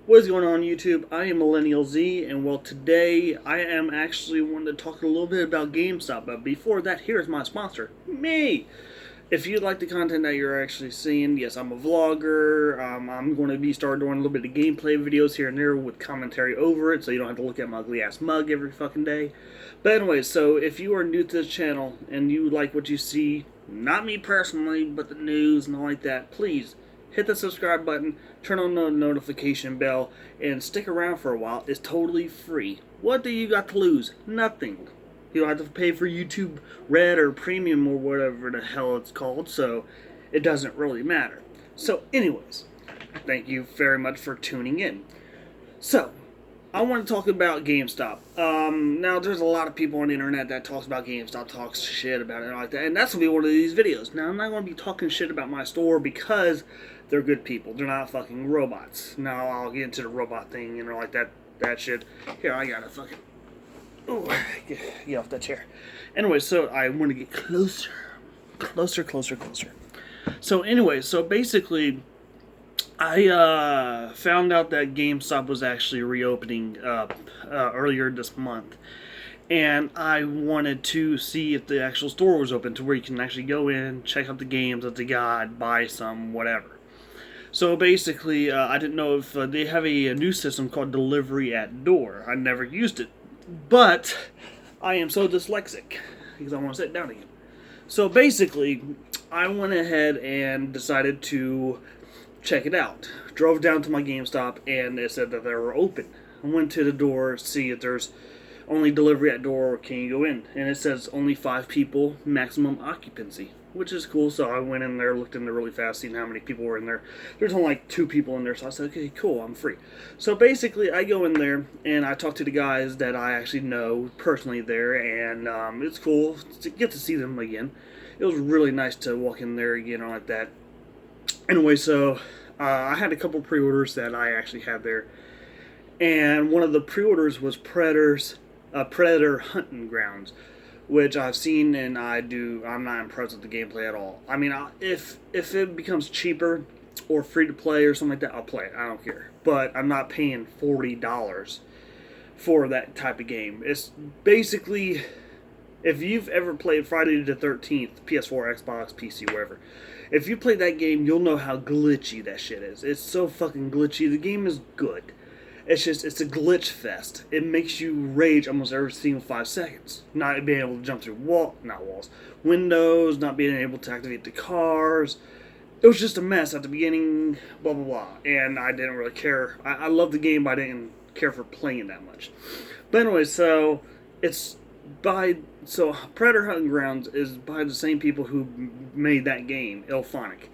What is going on YouTube? I am Millennial Z, and well, today I am actually wanting to talk a little bit about GameStop. But before that, here's my sponsor, me. If you like the content that you're actually seeing, yes, I'm a vlogger. I'm going to be starting doing a little bit of gameplay videos here and there with commentary over it, so you don't have to look at my ugly ass mug every fucking day. But anyway, so if you are new to this channel and you like what you see, not me personally, but the news and all like that, please hit the subscribe button, turn on the notification bell, and stick around for a while. It's totally free. What do you got to lose? Nothing. You don't have to pay for YouTube Red or Premium or whatever the hell it's called, so it doesn't really matter. So, anyways, thank you very much for tuning in. So, I want to talk about GameStop. Now, there's a lot of people on the internet that talks about GameStop, talks shit about it and all like that, and that's going to be one of these videos. Now, I'm not going to be talking shit about my store because they're good people. They're not fucking robots. Now, I'll get into the robot thing and all like that shit. Here, I gotta fucking... Oh, get off that chair. Anyway, so I want to get closer. Closer. So anyway, so basically, I found out that GameStop was actually reopening earlier this month. And I wanted to see if the actual store was open to where you can actually go in, check out the games that they got, buy some, whatever. So basically, I didn't know if they have a new system called Delivery at Door. I never used it. But I am so dyslexic because I want to sit down again. So basically, I went ahead and decided to check it out. Drove down to my GameStop and it said that they were open. I went to the door, see if there's only delivery at door or can you go in. And it says only 5 people, maximum occupancy, which is cool. So I went in there, looked in there really fast, seeing how many people were in there. There's only like 2 people in there, so I said, okay, cool, I'm free. So basically, I go in there and I talk to the guys that I actually know personally there, and it's cool to get to see them again. It was really nice to walk in there again like that. Anyway, so I had a couple pre-orders that I actually had there, and one of the pre-orders was Predator Hunting Grounds, which I've seen and I'm not impressed with the gameplay at all. I mean, if it becomes cheaper or free to play or something like that, I'll play it. I don't care. But I'm not paying $40 for that type of game. It's basically, if you've ever played Friday the 13th, PS4, Xbox, PC, wherever, if you play that game, you'll know how glitchy that shit is. It's so fucking glitchy. The game is good. It's a glitch fest. It makes you rage almost every single 5 seconds. Not being able to jump through windows, not being able to activate the cars. It was just a mess at the beginning, blah, blah, blah. And I didn't really care. I loved the game, but I didn't care for playing it that much. But anyway, so Predator Hunting Grounds is by the same people who made that game, Ilphonic.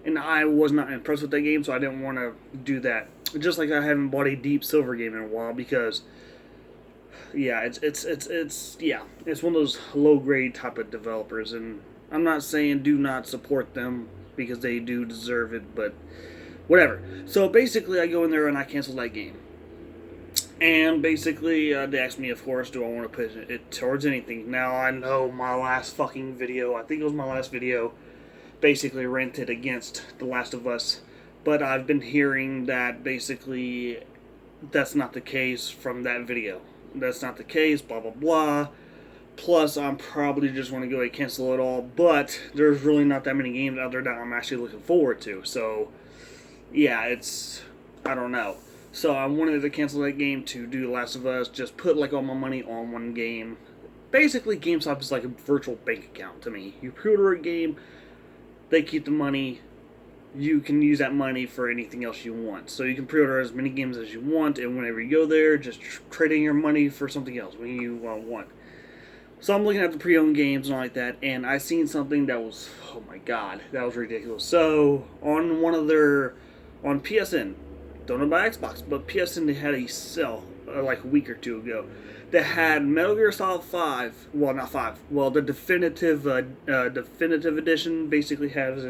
And I was not impressed with that game, so I didn't want to do that. Just like I haven't bought a Deep Silver game in a while because, yeah, it's one of those low grade type of developers, and I'm not saying do not support them because they do deserve it, but whatever. So basically, I go in there and I cancel that game. And basically, they asked me, of course, do I want to put it towards anything. Now, I know my last fucking video, I think it was my last video, basically ranted against The Last of Us. But I've been hearing that basically that's not the case from that video. That's not the case, blah, blah, blah. Plus, I'm probably just want to go ahead and cancel it all. But there's really not that many games out there that I'm actually looking forward to. So, yeah, I don't know. So I wanted to cancel that game to do The Last of Us, just put like all my money on one game. Basically, GameStop is like a virtual bank account to me. You pre-order a game, they keep the money, you can use that money for anything else you want. So you can pre-order as many games as you want, and whenever you go there, just trade in your money for something else when you want. So I'm looking at the pre-owned games and all like that, and I seen something that was, oh my god, that was ridiculous. So on on PSN, don't know about Xbox, but PSN, they had a sale like a week or 2 ago that had Metal Gear Solid 5, well, not 5, well, the definitive edition basically has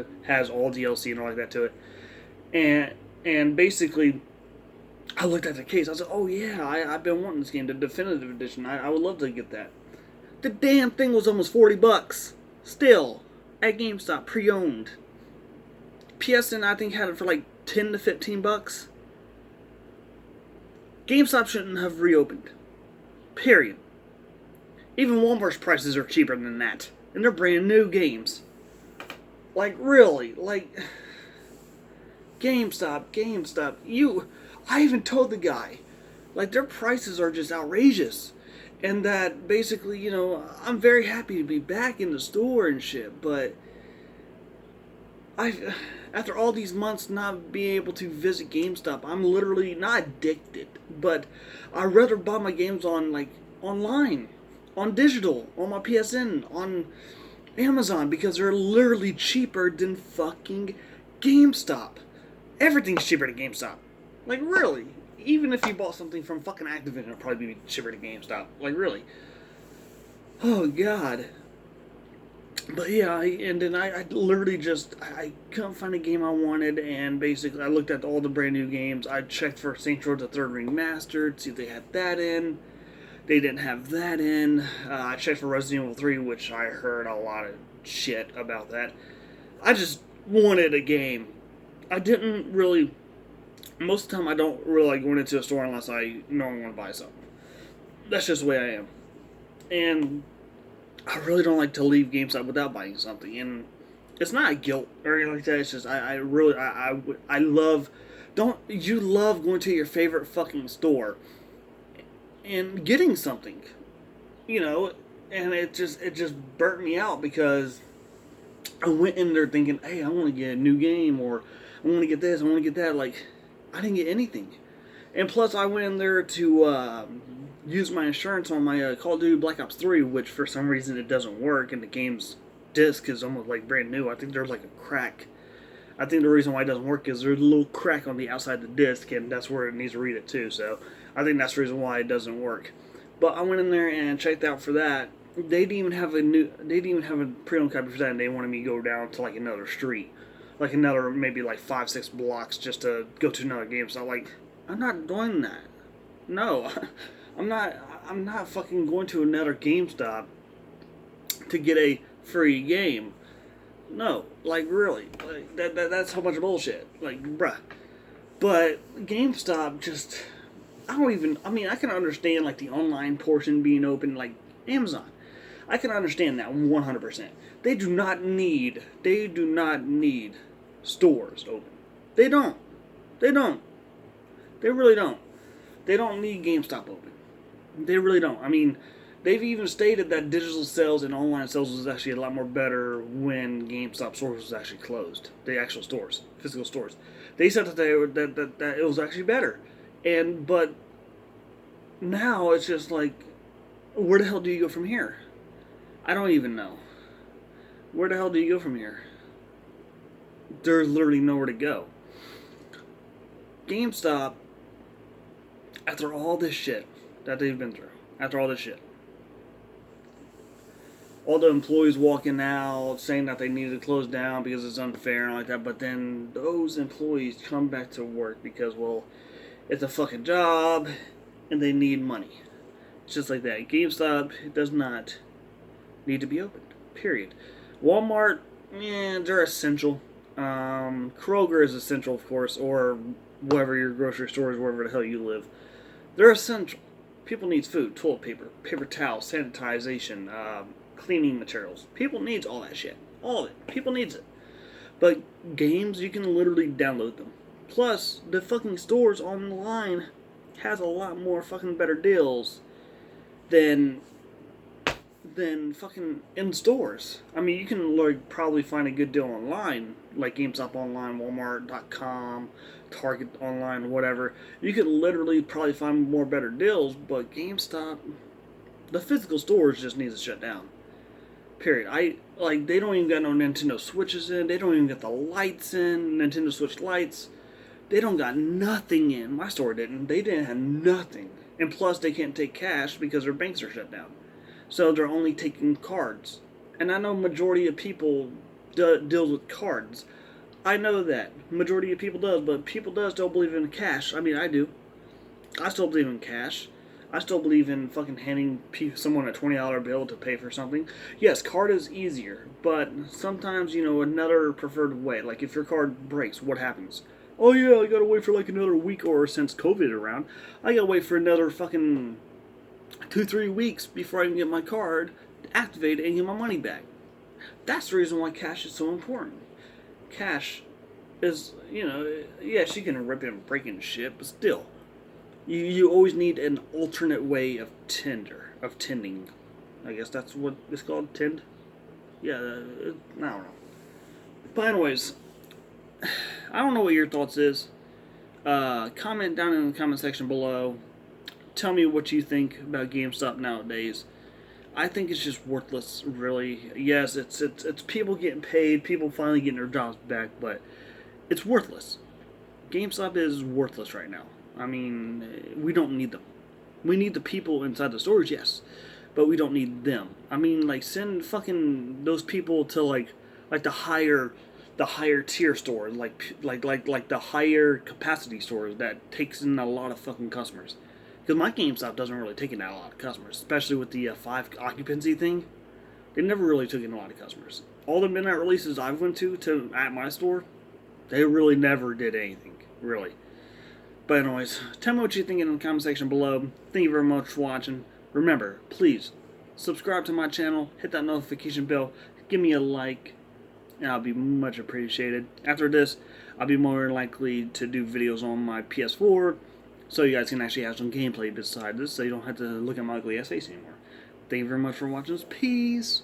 all DLC and all like that to it. And basically, I looked at the case, I was like, oh yeah, I've been wanting this game, the definitive edition, I would love to get that. The damn thing was almost $40, still, at GameStop, pre-owned. PSN, I think, had it for like $10 to $15. GameStop shouldn't have reopened. Period. Even Walmart's prices are cheaper than that. And they're brand new games. Like, really? Like, GameStop. I even told the guy, like, their prices are just outrageous. And that basically, I'm very happy to be back in the store and shit, but after all these months not being able to visit GameStop, I'm literally not addicted, but I'd rather buy my games on, like, online, on digital, on my PSN, on Amazon, because they're literally cheaper than fucking GameStop. Everything's cheaper than GameStop. Like, really. Even if you bought something from fucking Activision, it'll probably be cheaper than GameStop. Like, really. Oh, God. But yeah, and then I literally just, I couldn't find a game I wanted, and basically I looked at all the brand new games. I checked for Saints Row the Third Remastered, see if they had that in. They didn't have that in. I checked for Resident Evil 3, which I heard a lot of shit about that. I just wanted a game. I didn't really, most of the time I don't really like going into a store unless I know I want to buy something. That's just the way I am. And I really don't like to leave GameStop without buying something, and it's not a guilt or anything like that. It's just I love. Don't you love going to your favorite fucking store and getting something, And it just burnt me out because I went in there thinking, hey, I want to get a new game, or I want to get this, I want to get that. Like, I didn't get anything, and plus I went in there to use my insurance on my Call of Duty Black Ops 3, which for some reason it doesn't work, and the game's disc is almost like brand new. I think there's like a crack. I think the reason why it doesn't work is there's a little crack on the outside of the disc, and that's where it needs to read it too. So I think that's the reason why it doesn't work. But I went in there and checked out for that. They didn't even have a pre-owned copy for that, and they wanted me to go down to like another street, like another maybe like 5-6 blocks just to go to another game. So I'm not doing that. No. I'm not fucking going to another GameStop to get a free game. No, like, really. Like, that's how much bullshit. Like, bruh. But GameStop just, I can understand, like, the online portion being open, like Amazon. I can understand that 100%. They do not need stores open. They don't. They really don't. They don't need GameStop open. They really don't. I mean, they've even stated that digital sales and online sales was actually a lot more better when GameStop stores was actually closed. The actual stores, physical stores. They said that that it was actually better. But now it's just like, where the hell do you go from here? I don't even know. Where the hell do you go from here? There's literally nowhere to go. GameStop, after all this shit that they've been through, after all this shit, all the employees walking out saying that they needed to close down because it's unfair and like that, but then those employees come back to work because, well, it's a fucking job and they need money. It's just like that. GameStop does not need to be opened. Period. Walmart, they're essential. Kroger is essential, of course, or whatever your grocery store is, wherever the hell you live. They're essential. People need food, toilet paper, paper towels, sanitization, cleaning materials. People needs all that shit. All of it. People needs it. But games, you can literally download them. Plus, the fucking stores online has a lot more fucking better deals than fucking in stores. I mean, you can like probably find a good deal online, like GameStop online, Walmart.com, Target online, whatever. You could literally probably find more better deals, but GameStop, the physical stores just needs to shut down. Period. They don't even got no Nintendo Switches in. They don't even got the lights in, Nintendo Switch lights. They don't got nothing in. My store didn't. They didn't have nothing. And plus, they can't take cash because their banks are shut down. So they're only taking cards. And I know majority of people deals with cards. I know that. Majority of people does, but people does still believe in cash. I mean, I do. I still believe in cash. I still believe in fucking handing someone a $20 bill to pay for something. Yes, card is easier, but sometimes, another preferred way. Like, if your card breaks, what happens? oh yeah, I gotta wait for like another week, or since COVID around, I gotta wait for another fucking 2-3 weeks before I can get my card activated and get my money back. That's the reason why cash is so important. Cash is, yeah, she can rip it and break it and shit, but still, you always need an alternate way of tending. I guess that's what it's called, tend. Yeah, I don't know. But anyways, I don't know what your thoughts is. Comment down in the comment section below. Tell me what you think about GameStop nowadays. I think it's just worthless, really. Yes, it's people getting paid, people finally getting their jobs back, but it's worthless. GameStop is worthless right now. I mean, we don't need them. We need the people inside the stores, yes, but we don't need them. I mean, like, send fucking those people to like the higher tier stores, like the higher capacity stores that takes in a lot of fucking customers. Because my GameStop doesn't really take in a lot of customers, especially with the 5 occupancy thing. They never really took in a lot of customers. All the midnight releases I've went to at my store, they really never did anything, really. But anyways, tell me what you think in the comment section below. Thank you very much for watching. Remember, please, subscribe to my channel, hit that notification bell, give me a like, and I'll be much appreciated. After this, I'll be more likely to do videos on my PS4, so you guys can actually have some gameplay beside this, so you don't have to look at my ugly ass face anymore. Thank you very much for watching this. Peace!